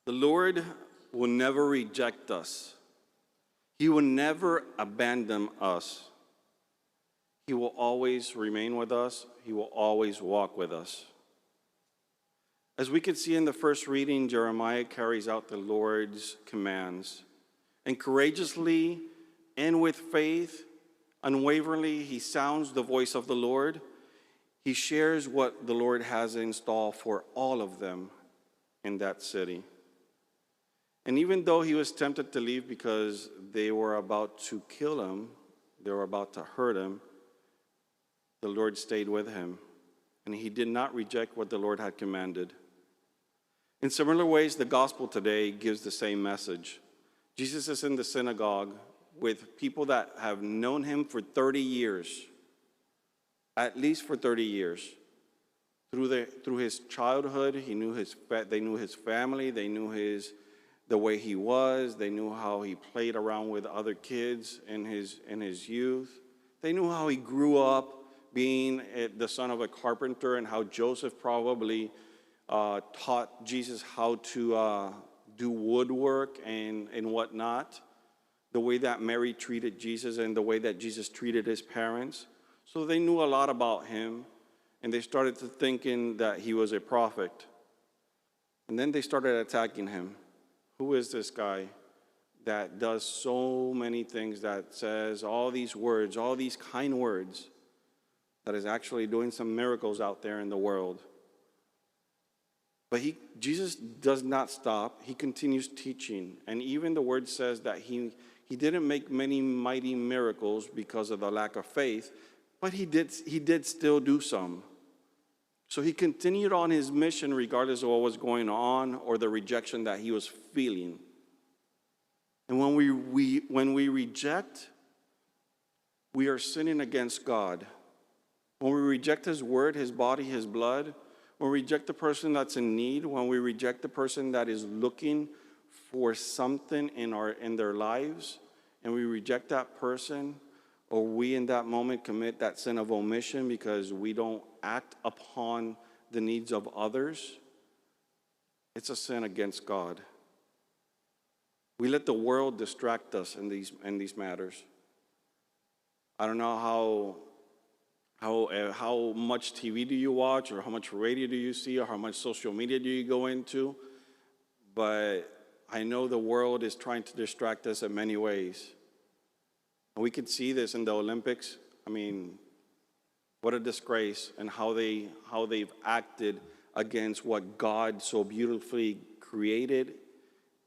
The Lord will never reject us. He will never abandon us. He will always remain with us. He will always walk with us. As we could see in the first reading, Jeremiah carries out the Lord's commands. And courageously and with faith, unwaveringly, he sounds the voice of the Lord. He shares what the Lord has in store for all of them in that city. And even though he was tempted to leave because they were about to kill him, they were about to hurt him, the Lord stayed with him. And he did not reject what the Lord had commanded. In similar ways, the gospel today gives the same message. Jesus is in the synagogue with people that have known him for 30 years, at least for 30 years. Through his childhood, they knew his family, they knew the way he was, they knew how he played around with other kids in his youth. They knew how he grew up being the son of a carpenter and how Joseph probably taught Jesus how to do woodwork and whatnot, the way that Mary treated Jesus and the way that Jesus treated his parents. So they knew a lot about him, and they started to thinking that he was a prophet. And then they started attacking him. Who is this guy that does so many things, that says all these words, all these kind words, that is actually doing some miracles out there in the world? But Jesus does not stop. He continues teaching. And even the word says that he didn't make many mighty miracles because of the lack of faith, but he did still do some. So he continued on his mission regardless of what was going on or the rejection that he was feeling. And when we reject, we are sinning against God. When we reject his word, his body, his blood, when we reject the person that's in need, when we reject the person that is looking for something in their lives, and we reject that person, or we in that moment commit that sin of omission because we don't act upon the needs of others, it's a sin against God. We let the world distract us in these matters. I don't know how much TV do you watch, or how much radio do you see, or how much social media do you go into, but I know the world is trying to distract us in many ways. And we could see this in the Olympics. I mean, what a disgrace, and how they've acted against what God so beautifully created.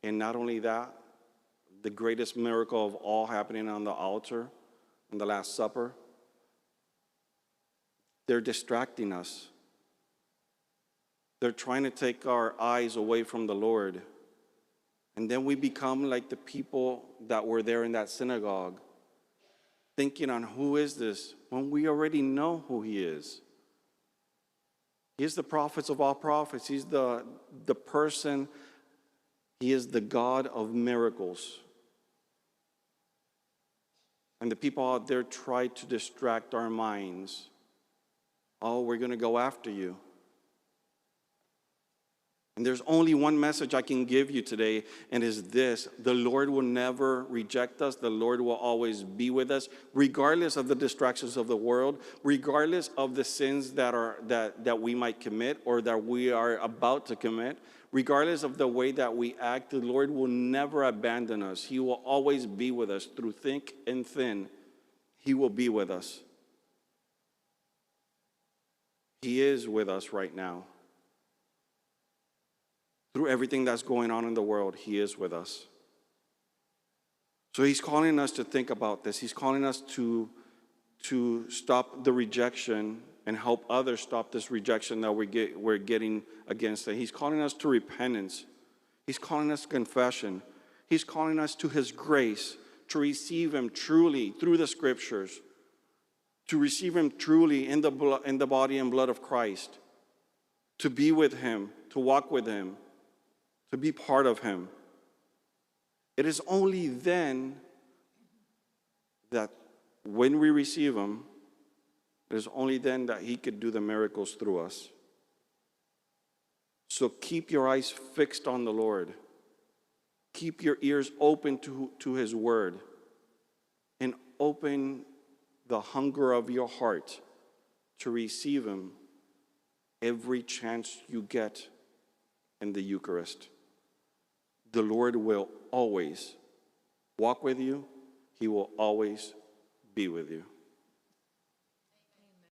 And not only that, the greatest miracle of all happening on the altar in the Last Supper. They're distracting us. They're trying to take our eyes away from the Lord. And then we become like the people that were there in that synagogue, thinking on who is this, when we already know who he is. He is the prophet of all prophets. He's the person, he is the God of miracles. And the people out there try to distract our minds. Oh, we're going to go after you. And there's only one message I can give you today, and is this: the Lord will never reject us. The Lord will always be with us, regardless of the distractions of the world, regardless of the sins that we might commit or that we are about to commit, regardless of the way that we act. The Lord will never abandon us. He will always be with us through thick and thin. He will be with us. He is with us right now. Through everything that's going on in the world, he is with us. So he's calling us to think about this. He's calling us to stop the rejection and help others stop this rejection that we're getting against it. He's calling us to repentance. He's calling us to confession. He's calling us to his grace, to receive him truly through the scriptures, to receive him truly in the body and blood of Christ, to be with him, to walk with him, to be part of him. It is only then that when we receive him, it is only then that he could do the miracles through us. So keep your eyes fixed on the Lord. Keep your ears open to his word, and open the hunger of your heart to receive him every chance you get in the Eucharist. The Lord will always walk with you. He will always be with you.